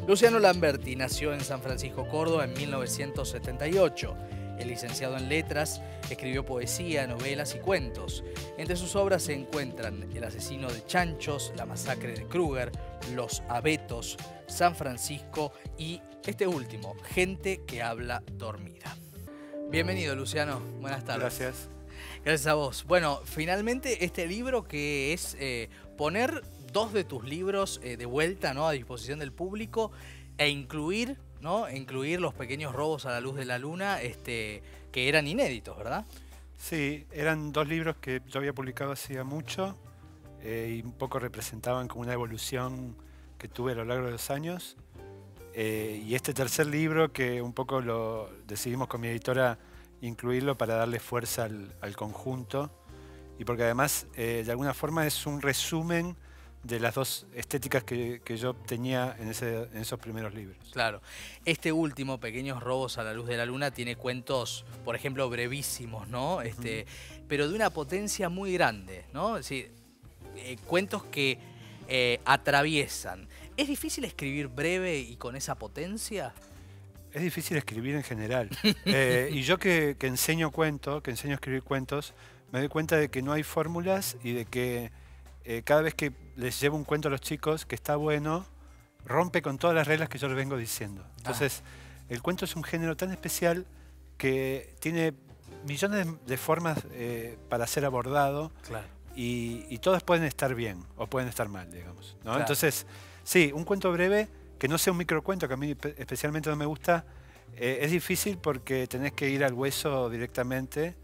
Luciano Lamberti nació en San Francisco, Córdoba, en 1978. Es licenciado en Letras, escribió poesía, novelas y cuentos. Entre sus obras se encuentran El asesino de chanchos, La masacre de Kruger, Los abetos, San Francisco y este último, Gente que habla dormida. Bienvenido, Luciano. Buenas tardes. Gracias. Gracias a vos. Bueno, finalmente este libro que es poner dos de tus libros de vuelta, ¿no?, a disposición del público e incluir, ¿no?, incluir Los pequeños robos a la luz de la luna, que eran inéditos, ¿verdad? Sí, eran dos libros que yo había publicado hacía mucho y un poco representaban como una evolución que tuve a lo largo de los años. Y este tercer libro que un poco lo decidimos con mi editora incluirlo para darle fuerza al conjunto y porque además de alguna forma es un resumen de las dos estéticas que yo tenía en esos primeros libros. Claro. Este último, Pequeños robos a la luz de la luna, tiene cuentos, por ejemplo, brevísimos, ¿no? Pero de una potencia muy grande, ¿no? Es decir, cuentos que atraviesan. ¿Es difícil escribir breve y con esa potencia? Es difícil escribir en general. Y yo que enseño cuento, que enseño a escribir cuentos, me doy cuenta de que no hay fórmulas y de que cada vez que les llevo un cuento a los chicos que está bueno, rompe con todas las reglas que yo les vengo diciendo. Entonces, el cuento es un género tan especial que tiene millones de formas para ser abordado. Claro. Y todas pueden estar bien o pueden estar mal, digamos, ¿no? Claro. Entonces, sí, un cuento breve, que no sea un microcuento, que a mí especialmente no me gusta, es difícil porque tenés que ir al hueso directamente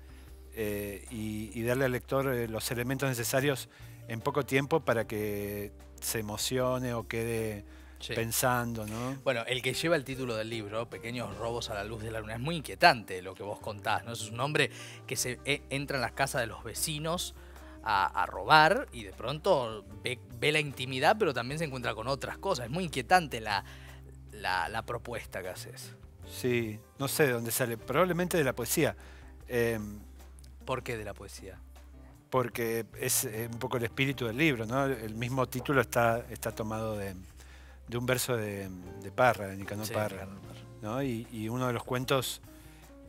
y darle al lector los elementos necesarios en poco tiempo para que se emocione o quede pensando, ¿no? Bueno, el que lleva el título del libro, Pequeños robos a la luz de la luna, es muy inquietante lo que vos contás, ¿no? Es un hombre que entra en las casas de los vecinos a robar y de pronto ve la intimidad, pero también se encuentra con otras cosas. Es muy inquietante la propuesta que haces. Sí, no sé de dónde sale, probablemente de la poesía. ¿Por qué de la poesía? Porque es un poco el espíritu del libro, ¿no? El mismo título está tomado de un verso de Parra, de Nicanor Parra, ¿no? Y uno de los cuentos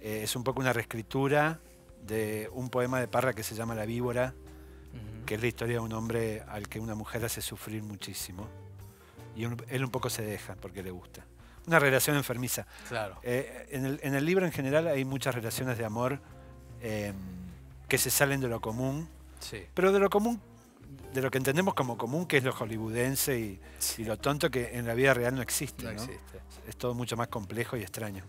es un poco una reescritura de un poema de Parra que se llama La víbora, que es la historia de un hombre al que una mujer hace sufrir muchísimo. Y él un poco se deja porque le gusta. Una relación enfermiza. Claro. En el libro en general hay muchas relaciones de amor que se salen de lo común. Sí. Pero de lo común, de lo que entendemos como común, que es lo hollywoodense y lo tonto que en la vida real no existe, ¿no? Existe. Es todo mucho más complejo y extraño.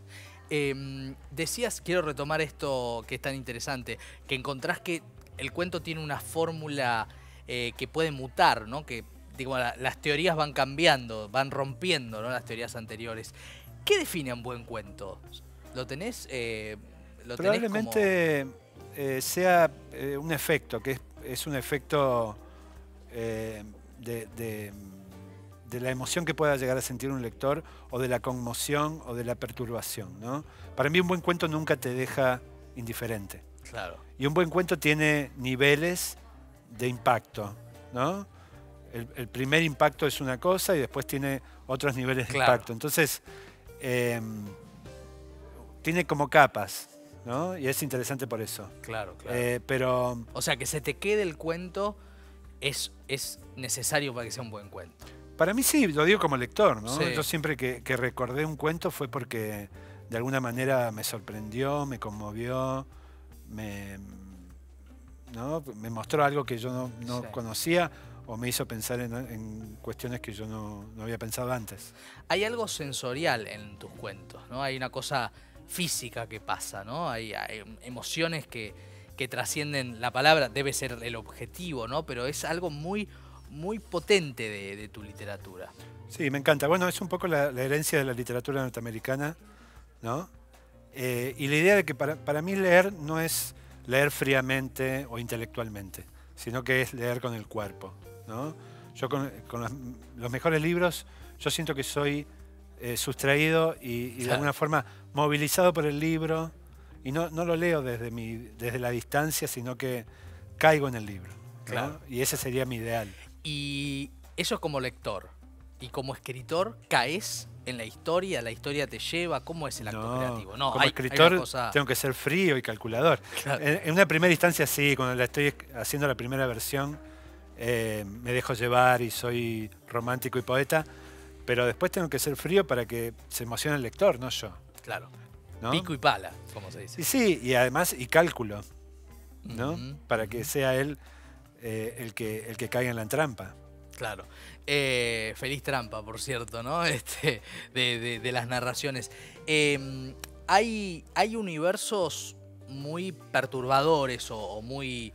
Decías, quiero retomar esto que es tan interesante, que encontrás que el cuento tiene una fórmula que puede mutar, ¿no? Que digo, las teorías van cambiando, van rompiendo, ¿no?, las teorías anteriores. ¿Qué define un buen cuento? ¿Lo tenés? Probablemente sea un efecto, que es un efecto de la emoción que pueda llegar a sentir un lector, o de la conmoción, o de la perturbación, ¿no? Para mí un buen cuento nunca te deja indiferente. Claro. Y un buen cuento tiene niveles de impacto, ¿no? El primer impacto es una cosa y después tiene otros niveles de impacto. Entonces, tiene como capas, ¿no? Y es interesante por eso. Claro, claro. O sea, que se te quede el cuento es necesario para que sea un buen cuento. Para mí sí, lo digo como lector, ¿no? Sí. Yo siempre que recordé un cuento fue porque de alguna manera me sorprendió, me conmovió, me mostró algo que yo no conocía o me hizo pensar en cuestiones que yo no había pensado antes. Hay algo sensorial en tus cuentos, ¿no? Hay una cosa física que pasa, ¿no? Hay emociones que trascienden la palabra, debe ser el objetivo, ¿no? Pero es algo muy, muy potente de tu literatura. Sí, me encanta. Bueno, es un poco la herencia de la literatura norteamericana, ¿no? Y la idea de que para mí leer no es leer fríamente o intelectualmente, sino que es leer con el cuerpo, ¿no? Yo con los mejores libros, yo siento que soy sustraído y de alguna forma movilizado por el libro, y no lo leo desde la distancia, sino que caigo en el libro, ¿no? Y ese sería mi ideal. Y eso es como lector. y como escritor caes en la historia te lleva, ¿cómo es el acto creativo? No, como escritor tengo que ser frío y calculador. Claro. En una primera instancia sí, cuando la estoy haciendo la primera versión, me dejo llevar y soy romántico y poeta, pero después tengo que ser frío para que se emocione el lector, no yo. Claro. ¿No? Pico y pala, como se dice. Y sí, y además, y cálculo, ¿no? Para que sea él el que caiga en la trampa. Claro. Feliz trampa, por cierto, ¿no? De las narraciones. Hay universos muy perturbadores o muy...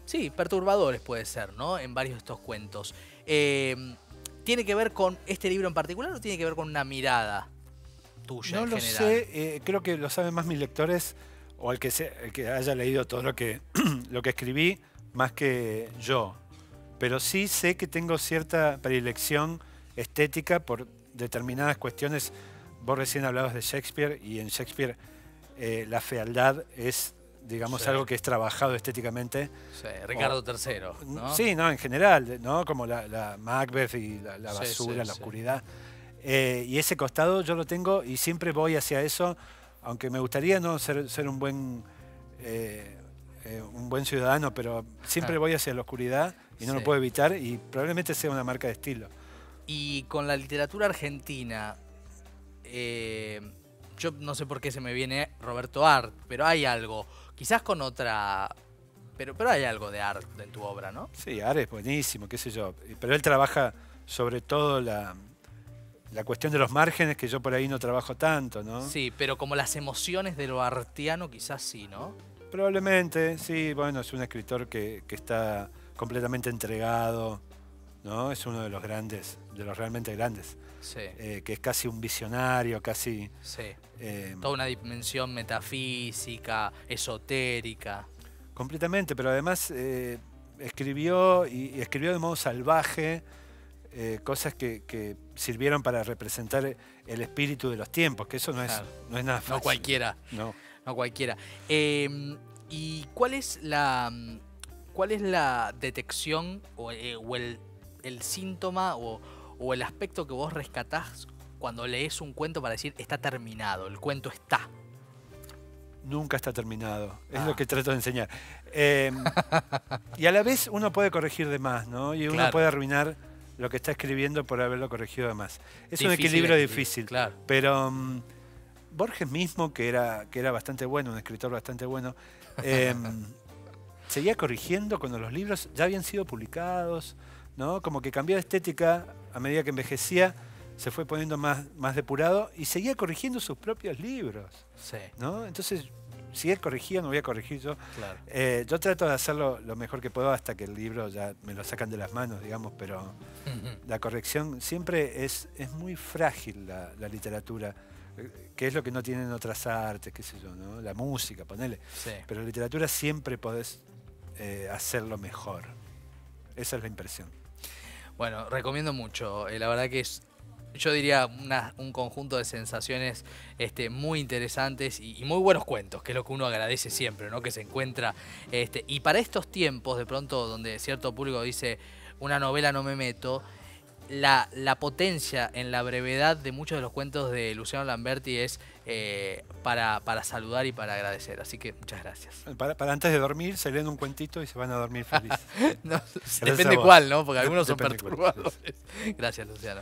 Sí, perturbadores puede ser, ¿no? En varios de estos cuentos. ¿Tiene que ver con este libro en particular o tiene que ver con una mirada tuya en general? No lo sé, creo que lo saben más mis lectores o el que haya leído todo lo que escribí, más que yo. Pero sí sé que tengo cierta predilección estética por determinadas cuestiones. Vos recién hablabas de Shakespeare y en Shakespeare la fealdad es, digamos, algo que es trabajado estéticamente. Sí, Ricardo III, ¿no? Sí, no, en general, ¿no? Como la Macbeth y la basura, la oscuridad. Y ese costado yo lo tengo y siempre voy hacia eso, aunque me gustaría no ser un buen ciudadano, pero siempre voy hacia la oscuridad y no lo puedo evitar y probablemente sea una marca de estilo. Y con la literatura argentina, yo no sé por qué se me viene Roberto Arlt, pero hay algo, quizás con otra, pero hay algo de Arlt en tu obra, ¿no? Sí, Arlt es buenísimo, qué sé yo, pero él trabaja sobre todo la cuestión de los márgenes, que yo por ahí no trabajo tanto, ¿no? Sí, pero como las emociones de lo artiano quizás sí, ¿no? Probablemente, sí, bueno, es un escritor que está completamente entregado, ¿no? Es uno de los grandes, de los realmente grandes. Sí. Que es casi un visionario, casi... Sí. Toda una dimensión metafísica, esotérica. Completamente, pero además escribió de modo salvaje cosas que sirvieron para representar el espíritu de los tiempos, que eso no es nada fácil. No cualquiera. No cualquiera. ¿Y cuál es la detección o el síntoma o el aspecto que vos rescatás cuando lees un cuento para decir está terminado, el cuento está? Nunca está terminado, es lo que trato de enseñar. Y a la vez uno puede corregir de más, ¿no? Y uno puede arruinar lo que está escribiendo por haberlo corregido de más. Es un equilibrio difícil, pero Borges mismo, que era bastante bueno, un escritor bastante bueno, seguía corrigiendo cuando los libros ya habían sido publicados, ¿no? Como que cambió de estética a medida que envejecía, se fue poniendo más depurado y seguía corrigiendo sus propios libros, ¿no? Entonces, si él corregía, no voy a corregir yo. Yo trato de hacerlo lo mejor que puedo hasta que el libro ya me lo sacan de las manos, digamos, pero la corrección siempre es muy frágil, la literatura, que es lo que no tienen otras artes, qué sé yo, ¿no? La música, ponele. Pero la literatura siempre podés hacerlo mejor. Esa es la impresión. Bueno, recomiendo mucho. La verdad que es, yo diría, un conjunto de sensaciones muy interesantes y muy buenos cuentos, que es lo que uno agradece siempre, ¿no? Que se encuentra. Y para estos tiempos, de pronto, donde cierto público dice, una novela no me meto, la potencia en la brevedad de muchos de los cuentos de Luciano Lamberti es para saludar y para agradecer. Así que muchas gracias. Para antes de dormir, se leen un cuentito y se van a dormir felices. No, depende cuál, ¿no? Porque algunos son perturbadores. Gracias, Luciano.